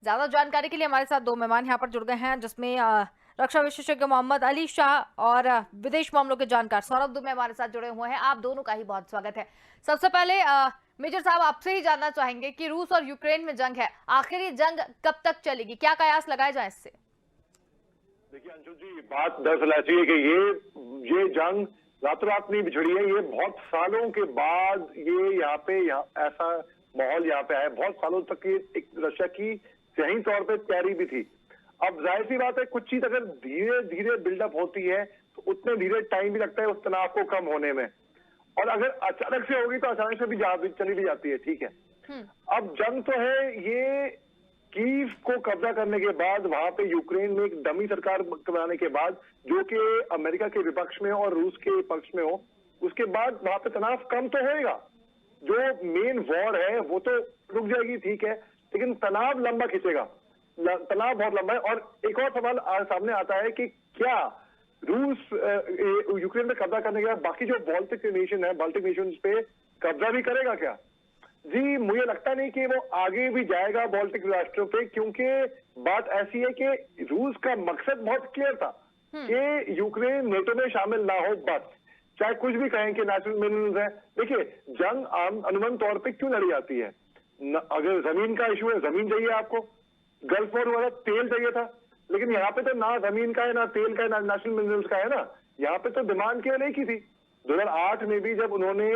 ज्यादा जानकारी के लिए हमारे साथ दो मेहमान यहाँ पर जुड़ गए हैं, जिसमें रक्षा विशेषज्ञ मोहम्मद अली शाह और विदेश मामलों के जानकार सौरभ दुबे हमारे साथ जुड़े हुए हैं। आप दोनों का ही बहुत स्वागत है। सबसे पहले मेजर साहब, आपसे ही जानना चाहेंगे कि रूस और यूक्रेन में जंग है, आखिर ये जंग कब तक चलेगी, क्या कयास लगाए जाए इससे? देखिए अंशु जी, बात दरअसल ऐसी है कि ये जंग रातों रात नहीं बिछड़ी है। ये बहुत सालों के बाद ये यहाँ ऐसा माहौल यहाँ पे आया। बहुत सालों तक ये एक रशिया की सही तौर पे तैयारी भी थी। अब जाहिर सी बात है, कुछ चीज अगर धीरे धीरे बिल्डअप होती है तो उतने धीरे टाइम भी लगता है उस तनाव को कम होने में। और अगर अचानक से होगी तो अचानक से भी चली भी जाती है। ठीक है, अब जंग तो है ये। कीव को कब्जा करने के बाद वहां पे यूक्रेन में एक डमी सरकार बनाने के बाद, जो कि अमेरिका के विपक्ष में और रूस के पक्ष में हो, उसके बाद वहां पे तनाव कम तो होएगा। जो मेन वॉर है वो तो रुक जाएगी, ठीक है, लेकिन तनाव लंबा खींचेगा। तनाव बहुत लंबा है। और एक और सवाल सामने आता है कि क्या रूस यूक्रेन पे कब्जा करने के बाद बाकी जो बाल्टिक नेशन पे कब्जा भी करेगा क्या? जी, मुझे लगता नहीं कि वो आगे भी जाएगा बाल्टिक राष्ट्रों पे, क्योंकि बात ऐसी है कि रूस का मकसद बहुत क्लियर था कि यूक्रेन नेटो में शामिल ना हो। बस चाहे कुछ भी कहें कि नेशनल मिनरल्स है। देखिए, जंग आम अनुमान तौर पे क्यों लड़ी जाती है? अगर जमीन का इशू है, जमीन चाहिए आपको। गल्फ वॉर वाला तेल चाहिए था, लेकिन यहाँ पे तो ना जमीन का है, ना तेल का है, ना नेशनल मिनरल्स का है ना। यहाँ पे तो डिमांड केवल एक ही थी। 2008 में भी जब उन्होंने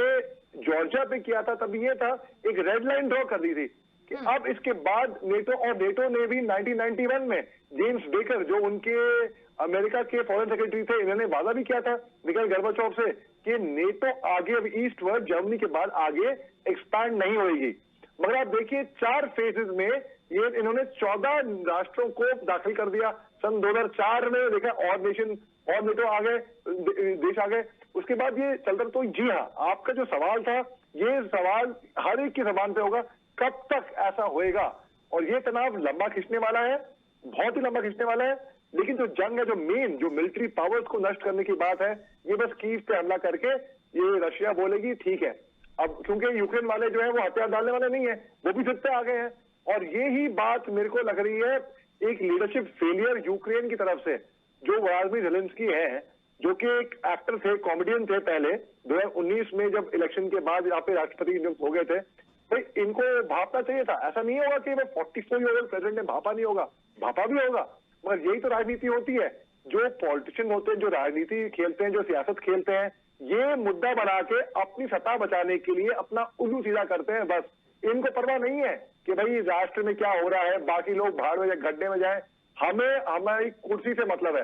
जॉर्जिया पे किया था, तब ये था, एक रेड लाइन ड्रॉ कर दी थी कि अब इसके बाद नेटो ने भी 1991 में जेम्स बेकर, जो उनके अमेरिका के फॉरेन सेक्रेटरी थे, इन्होंने वादा भी किया था मिखाइल गोर्बाचोव से कि नेटो आगे अब ईस्ट वर्ड जर्मनी के बाद आगे एक्सपैंड नहीं होगी। मगर आप देखिए, 4 फेजेस में ये इन्होंने 14 राष्ट्रों को दाखिल कर दिया। सन 2004 में देखा और नेशन और नेटो आ गए, देश आ गए। उसके बाद ये चलता। तो जी हाँ, आपका जो सवाल था, ये सवाल हर एक की जबान पे होगा, कब तक ऐसा होएगा? और ये तनाव लंबा खींचने वाला है, बहुत ही लंबा खींचने वाला है। लेकिन जो जंग है, जो मिलिट्री पावर्स को नष्ट करने की बात है, ये बस कीव पे हमला करके ये रशिया बोलेगी ठीक है। अब क्योंकि यूक्रेन वाले जो है वो हथियार डालने वाले नहीं है, वो भी जिद पे आ गए हैं। और ये ही बात मेरे को लग रही है एक लीडरशिप फेलियर यूक्रेन की तरफ से, जो व्लादिमीर ज़ेलेंस्की है, जो कि एक एक्टर थे, कॉमेडियन थे पहले। 2019 में जब इलेक्शन के बाद यहाँ पे राष्ट्रपति नियुक्त हो गए थे, भाई इनको भापना चाहिए था। ऐसा नहीं होगा कि वो 44 ईयर ओल्ड प्रेसिडेंट ने भापा नहीं होगा, भापा भी होगा। मगर यही तो राजनीति होती है। जो पॉलिटिशियन होते हैं, जो राजनीति खेलते हैं, जो सियासत खेलते हैं, ये मुद्दा बना के अपनी सत्ता बचाने के लिए अपना उल्लू सीधा करते हैं। बस इनको परवाह नहीं है कि भाई राष्ट्र में क्या हो रहा है, बाकी लोग भाड़ में या गड्ढे में जाए, हमें हमारी कुर्सी से मतलब है।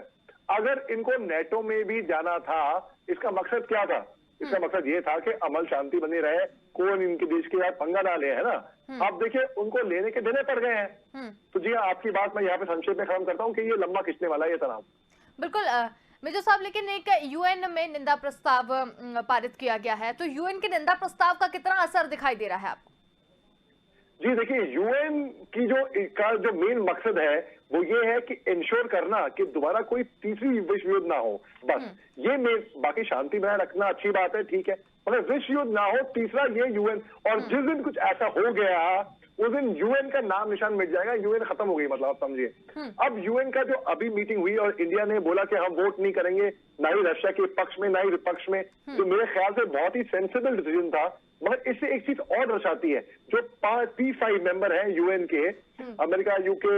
अगर इनको नेटो में भी जाना था, इसका मकसद क्या था? इसका मकसद ये था कि अमल शांति बनी रहे, कौन इनके देश के साथ पंगा ना ले, है ना। आप देखिए, उनको लेने के देने पड़ गए हैं। तो जी हाँ, आपकी बात मैं यहाँ पे संक्षेप में खत्म करता हूँ कि ये लंबा खींचने वाला है ये तनाव। बिल्कुल मेजर साहब, लेकिन एक यूएन में निंदा प्रस्ताव पारित किया गया है, तो यूएन के निंदा प्रस्ताव का कितना असर दिखाई दे रहा है आपको? जी देखिए, यूएन की जो मेन मकसद है वो ये है कि इंश्योर करना कि दोबारा कोई तीसरी विश्व युद्ध ना हो। बस ये बाकी शांति बनाए रखना अच्छी बात है, ठीक है, मगर विश्व युद्ध ना हो, तीसरा ये यूएन। और जिस दिन कुछ ऐसा हो गया उस दिन यूएन का नाम निशान मिट जाएगा, यूएन खत्म हो गई, मतलब आप समझिए। अब यूएन का जो अभी मीटिंग हुई और इंडिया ने बोला कि हम वोट नहीं करेंगे, ना ही रशिया के पक्ष में ना ही विपक्ष में, तो मेरे ख्याल से बहुत ही सेंसिबल डिसीजन था। मगर इससे एक चीज और दर्शाती है, जो P5 मेंबर हैं यूएन के, अमेरिका, यूके,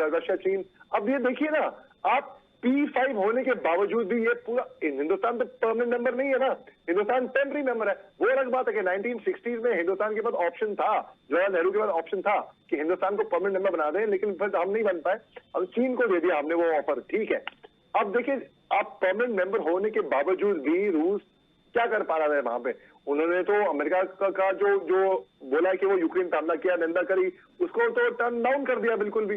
रशिया, चीन। अब ये देखिए ना, आप P5 होने के बावजूद भी ये पूरा हिंदुस्तान तो परमानेंट मेंबर नहीं है ना, हिंदुस्तान टेम्पररी मेंबर है। वो अलग बात है कि 1960s में हिंदुस्तान के पास ऑप्शन था, जवाहरलाल नेहरू के पास ऑप्शन था कि हिंदुस्तान को परमानेंट मेंबर बना दें, लेकिन फिर हम नहीं बन पाए। अब चीन को दे दिया हमने वो ऑफर, ठीक है। अब देखिए, आप परमानेंट मेंबर होने के बावजूद भी रूस क्या कर पा रहा है वहां पे? उन्होंने तो अमेरिका का जो बोला कि वो यूक्रेन पर हमला किया, निंदा करी, उसको तो टर्न डाउन कर दिया बिल्कुल भी।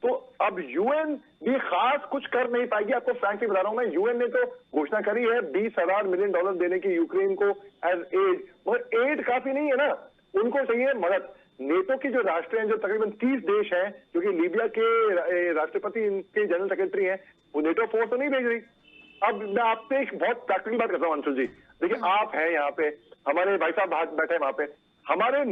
तो अब यूएन भी खास कुछ कर नहीं पाएगी। आपको फ्रैंकली बता रहा हूं मैं, यूएन ने तो घोषणा करी है $20,000 मिलियन देने की यूक्रेन को एज एड, मगर एड काफी नहीं है ना, उनको चाहिए मदद। नेटो के जो राष्ट्र हैं, जो तकरीबन 30 देश हैं, जो कि लीबिया के राष्ट्रपति इनके जनरल सेक्रेटरी हैं, वो नेटो फोर्स तो नहीं भेज रही। अब मैं आपसे एक बहुत प्रैक्टिकल बात करता हूँ अंशुल जी। देखिए, आप हैं यहाँ पे, हमारे भाई साहब बैठे हैं वहां पे, हमारे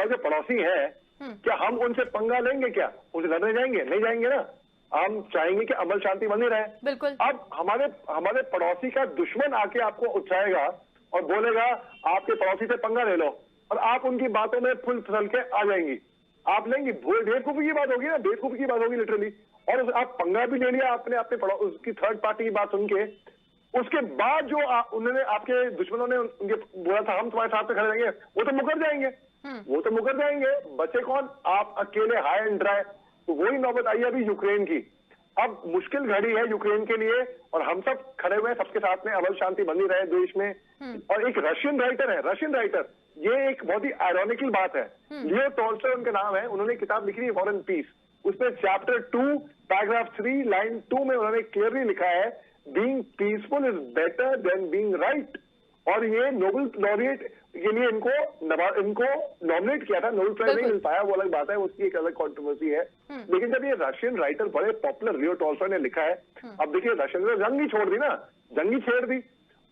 जो पड़ोसी हैं क्या हम उनसे पंगा लेंगे? क्या उनसे लड़ने जाएंगे? नहीं जाएंगे ना। हम चाहेंगे कि अमन शांति बनी रहे। बिल्कुल। अब हमारे पड़ोसी का दुश्मन आके आपको उठाएगा और बोलेगा आपके पड़ोसी से पंगा ले लो, और आप उनकी बातों में फुल फिसल के आ जाएंगी। आप लेंगी, बेवकूफी की बात होगी ना, बेवकूफी की बात होगी लिटरली। और आप पंगा भी ले लिया आपने अपने उसकी थर्ड पार्टी की बात सुन के, उसके बाद जो उन्होंने आपके दुश्मनों ने उनके बोला था हम तुम्हारे साथ में खड़े रहेंगे, वो तो मुकर जाएंगे। वो तो मुकर जाएंगे, बचे कौन? आप अकेले हाई एंड ड्राई। तो वही नौबत आई है अभी यूक्रेन की। अब मुश्किल घड़ी है यूक्रेन के लिए, और हम सब खड़े हुए हैं सबके साथ में, अमन शांति बनी रहे देश में। और एक रशियन राइटर, ये एक बहुत ही आयरॉनिकल बात है। लियो टॉल्स्टॉय उनका नाम है, उन्होंने किताब लिखी है वॉर एंड पीस। उसमें चैप्टर 2 पैराग्राफ 3 लाइन 2 में उन्होंने क्लियरली लिखा है being peaceful is better than being right. और ये नोबेल लॉरिएट के लिए इनको नॉमिनेट किया था, नोबेल प्राइज नहीं मिल पाया, वो अलग बात है, उसकी एक अलग कंट्रोवर्सी है। लेकिन जब ये रशियन राइटर बड़े पॉपुलर लियो टॉल्स्टॉय ने लिखा है, अब देखिए रशियन ने जंग ही छोड़ दी ना, जंग ही छेड़ दी।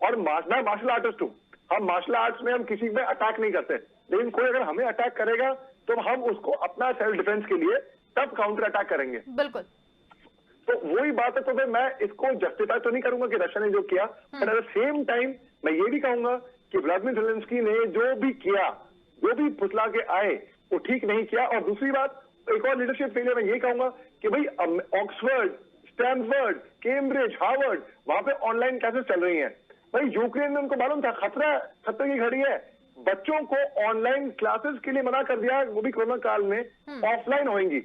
और मैं मार्शल आर्टिस्ट हूँ, हम मार्शल आर्ट्स में हम किसी में अटैक नहीं करते, लेकिन कोई अगर हमें अटैक करेगा तो हम उसको अपना सेल्फ डिफेंस के लिए तब काउंटर अटैक करेंगे। बिल्कुल। तो वही बात है। तो फिर मैं इसको जस्टिफाई तो नहीं करूंगा कि रशिया ने जो किया, but at the same time मैं ये भी कहूंगा कि व्लादिमीर ज़ेलेंस्की ने जो भी किया, जो भी फुसला के आए, वो ठीक नहीं किया। और दूसरी बात, एक और लीडरशिप फेलियर मैं ये कहूंगा कि भाई ऑक्सफोर्ड, स्टैनफोर्ड, कैम्ब्रिज, हार्वर्ड, वहां पे ऑनलाइन क्लासेस चल रही हैं। भाई यूक्रेन में उनको मालूम था खतरे की घड़ी है, बच्चों को ऑनलाइन क्लासेस के लिए मना कर दिया, वो भी कोरोना काल में ऑफलाइन होंगी,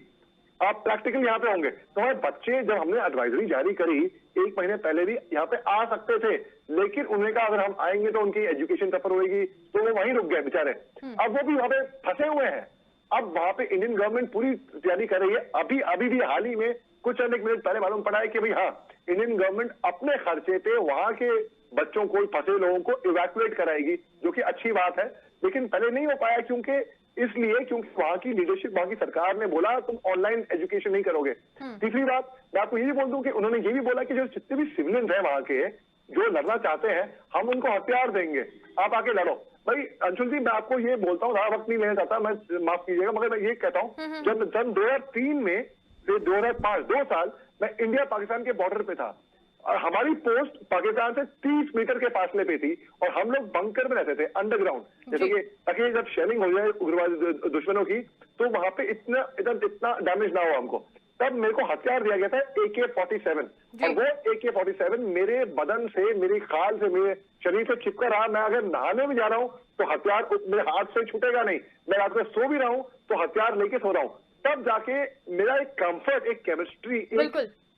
आप प्रैक्टिकल यहाँ पे होंगे। तो हमारे बच्चे, जब हमने एडवाइजरी जारी करी 1 महीने पहले भी यहाँ पे आ सकते थे, लेकिन उन्होंने कहा अगर हम आएंगे तो उनकी एजुकेशन सफर होगी, तो वो वहीं रुक गए बेचारे। अब वो भी वहां पे फंसे हुए हैं। अब वहां पे इंडियन गवर्नमेंट पूरी तैयारी कर रही है। अभी भी हाल ही में कुछ चंद एक मिनट पहले मालूम पड़ा है कि भाई हाँ, इंडियन गवर्नमेंट अपने खर्चे पे वहां के बच्चों को, फंसे लोगों को इवैक्यूएट कराएगी, जो कि अच्छी बात है। लेकिन पहले नहीं हो पाया क्योंकि वहां की लीडरशिप, वहां की सरकार ने बोला तुम ऑनलाइन एजुकेशन नहीं करोगे। तीसरी बात, मैं आपको ये भी बोल दूं कि उन्होंने ये भी बोला कि जो जितने भी सिविलियंस हैं वहां के, जो लड़ना चाहते हैं, हम उनको हथियार देंगे, आप आके लड़ो। भाई अंशुल जी, मैं आपको ये बोलता हूँ, ज्यादा वक्त नहीं लेना चाहता, मैं माफ कीजिएगा, मगर मैं ये कहता हूँ, जब 2003 में से 2005 2 साल मैं इंडिया पाकिस्तान के बॉर्डर पे था, और हमारी पोस्ट पाकिस्तान से 30 मीटर के फासले पे थी, और हम लोग बंकर में रहते थे अंडरग्राउंड, जैसे कि ताकि जब शेलिंग हो जाए उग्रवादी दुश्मनों की, तो वहां पे इतना डैमेज ना हो हमको। तब मेरे को हथियार दिया गया था AK-47, और वो AK-47 मेरे बदन से, मेरी खाल से, मेरे शरीर से चिपका रहा। मैं अगर नहाने में जा रहा हूँ तो हथियार मेरे हाथ से छूटेगा नहीं, मैं रात में सो भी रहा हूँ तो हथियार लेके सो रहा हूँ। तब जाके मेरा एक कंफर्ट, एक केमिस्ट्री,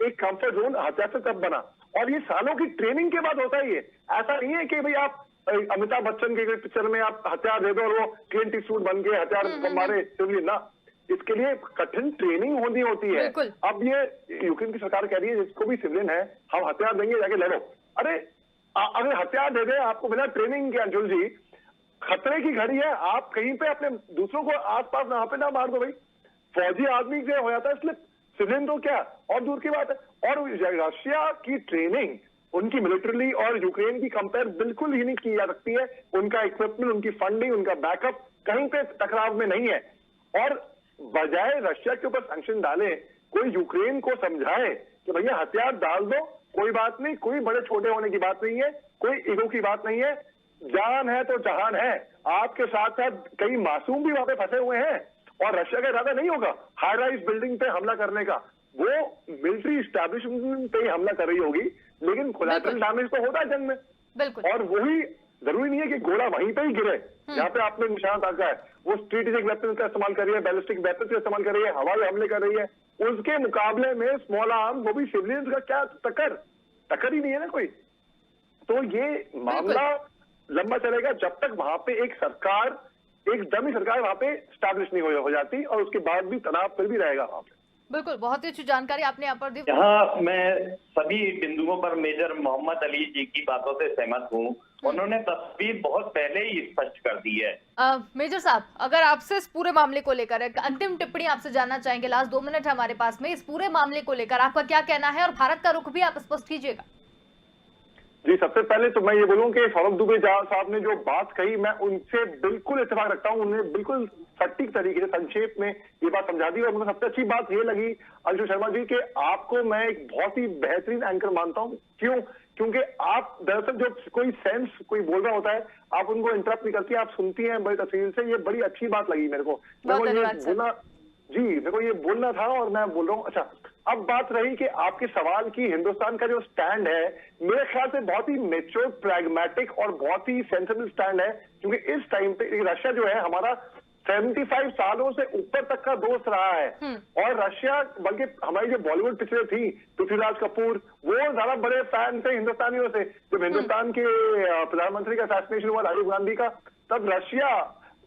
एक कंफर्ट जोन हथियार से तब बना। और ये सालों की ट्रेनिंग के बाद होता ही है। ऐसा नहीं है कि भाई आप अमिताभ बच्चन के पिक्चर में आप हथियार दे दो और वो क्लिंट ईस्टवुड बन के हथियार मारे ना, इसके लिए कठिन ट्रेनिंग होती है। अब ये यूक्रेन की सरकार कह रही है जिसको भी सिविलियन है हम हथियार देंगे, जाके लड़ो। अरे अगर हथियार दे दे आपको बिना ट्रेनिंग के, अंजुल जी, खतरे की घड़ी है, आप कहीं पे अपने दूसरों को आसपास वहां पे ना मार दो। भाई फौजी आदमी से हो जाता है, इसलिए सिविलियन तो क्या और दूर की बात है। और रशिया की ट्रेनिंग, उनकी मिलिट्री और यूक्रेन की कंपेयर बिल्कुल ही नहीं की जा सकती है। उनका इक्विपमेंट, उनकी फंडिंग, उनका बैकअप कहीं पे टकराव में नहीं है। और बजाय रशिया के ऊपर सैंक्शन डाले, कोई यूक्रेन को समझाए कि भैया हथियार डाल दो, कोई बात नहीं, कोई बड़े छोटे होने की बात नहीं है, कोई ईगो की बात नहीं है, जान है तो जहान है। आपके साथ साथ कई मासूम भी वहां पे फंसे हुए हैं, और रशिया का इरादा नहीं होगा हाई राइज बिल्डिंग पे हमला करने का, वो मिलिट्री एस्टैब्लिशमेंट पे ही हमला कर रही होगी, लेकिन कोलैटरल डैमेज तो होता है जंग में। बिल्कुल। और वही जरूरी नहीं है कि गोला वहीं पे ही गिरे जहां पे आपने निशान ताका है। वो स्ट्रेटेजिक वेपन का इस्तेमाल कर रही है, बैलिस्टिक वेपन का इस्तेमाल कर रही है, हवाई हमले कर रही है। उसके मुकाबले में स्मॉल आर्म, वो भी सिविलियंस का क्या टक्कर ही नहीं है ना कोई। तो ये मामला लंबा चलेगा जब तक वहां पे एक सरकार, एक डमी सरकार वहां पे स्टैब्लिश नहीं हो जाती, और उसके बाद भी तनाव फिर भी रहेगा वहां पे। बिल्कुल, बहुत ही अच्छी जानकारी आपने यहाँ पर दी। यहाँ मैं सभी बिंदुओं पर मेजर मोहम्मद अली जी की बातों से सहमत हूँ। उन्होंने तस्वीर बहुत पहले ही स्पष्ट कर दी है। मेजर साहब, अगर आपसे इस पूरे मामले को लेकर एक अंतिम टिप्पणी आपसे जानना चाहेंगे, लास्ट 2 मिनट है हमारे पास में, इस पूरे मामले को लेकर आपका क्या कहना है, और भारत का रुख भी आप स्पष्ट कीजिएगा। जी, सबसे पहले तो मैं ये बोलूं कि सौरभ दुबे साहब ने जो बात कही, मैं उनसे बिल्कुल इत्तेफाक रखता हूं। उन्होंने बिल्कुल सटीक तरीके से संक्षेप में ये बात समझा दी। और मुझे सबसे अच्छी बात ये लगी अंशु शर्मा जी कि आपको मैं एक बहुत ही बेहतरीन एंकर मानता हूं। क्यों? क्योंकि आप दरअसल जो कोई सेंस कोई बोल रहा होता है, आप उनको इंटरप्ट नहीं करती, आप सुनती हैं बड़ी तफसील से। ये बड़ी अच्छी बात लगी मेरे को। बहुत धन्यवाद सर। जी, मेरे को ये बोलना था और मैं बोल रहा हूँ। अच्छा, अब बात रही कि आपके सवाल की हिंदुस्तान का जो स्टैंड है, मेरे ख्याल से बहुत ही मेच्योर, प्रैग्मेटिक और बहुत ही सेंसिबल स्टैंड है। क्योंकि इस टाइम पे रशिया जो है हमारा 75 सालों से ऊपर तक का दोस्त रहा है। और रशिया, बल्कि हमारी जो बॉलीवुड पिक्चर थी, पृथ्वीराज कपूर, वो ज्यादा बड़े फैन थे हिंदुस्तानियों से। जब हिंदुस्तान के प्रधानमंत्री का असैसिनेशन हुआ राजीव गांधी का, तब रशिया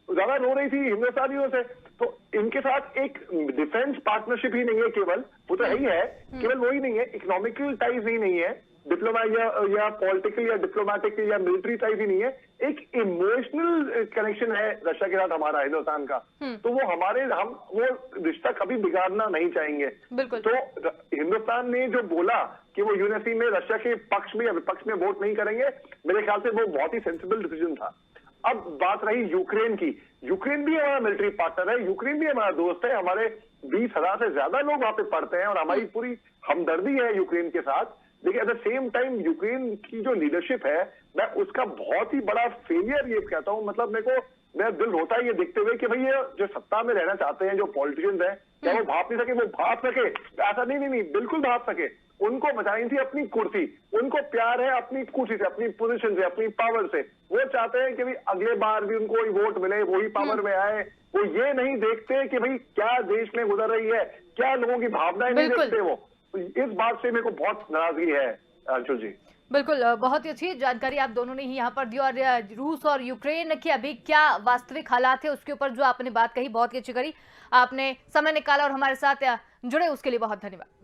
ज्यादा रो रही थी हिंदुस्तानियों से। तो इनके साथ एक डिफेंस पार्टनरशिप ही नहीं है केवल, वो तो है ही है, केवल वो ही नहीं है, इकोनॉमिकल टाइज ही नहीं है, डिप्लोमेट या पॉलिटिकल या डिप्लोमेटिक या मिलिट्री टाइज ही नहीं है, एक इमोशनल कनेक्शन है रशिया के साथ हमारा, हिंदुस्तान का। तो वो हम वो रिश्ता कभी बिगाड़ना नहीं चाहेंगे। बिल्कुल। तो हिंदुस्तान ने जो बोला कि वो यूएनएससी में रशिया के पक्ष में या विपक्ष में वोट नहीं करेंगे, मेरे ख्याल से वो बहुत ही सेंसिबल डिसीजन था। अब बात रही यूक्रेन की। यूक्रेन भी हमारा मिलिट्री पार्टनर है, यूक्रेन भी हमारा दोस्त है। हमारे 20,000 से ज्यादा लोग वहां पे पढ़ते हैं और हमारी पूरी हमदर्दी है यूक्रेन के साथ। लेकिन at the same time Ukraine की जो लीडरशिप है, मैं उसका बहुत ही बड़ा फेलियर ये कहता हूं। मतलब मेरा दिल होता है ये देखते हुए कि भाई ये जो सत्ता में रहना चाहते हैं, जो पॉलिटिशियंस हैं, क्या वो भाप नहीं सके? वो भाप सके, ऐसा नहीं, बिल्कुल भाप सके। उनको बचानी थी अपनी कुर्सी, उनको प्यार है अपनी कुर्सी से, अपनी पोजीशन से, अपनी पावर से। वो चाहते हैं कि भाई अगले बार भी उनको वोट मिले, वही पावर में आए। वो ये नहीं देखते कि भाई क्या देश में गुजर रही है, क्या लोगों की भावनाएं नहीं देखते वो। तो इस बात से मेरे को बहुत नाराजगी है अंशुल जी। बिल्कुल, बहुत ही अच्छी जानकारी आप दोनों ने ही यहाँ पर दी। और रूस और यूक्रेन के अभी क्या वास्तविक हालात है उसके ऊपर जो आपने बात कही, बहुत ही अच्छी करी। आपने समय निकाला और हमारे साथ जुड़े उसके लिए बहुत धन्यवाद।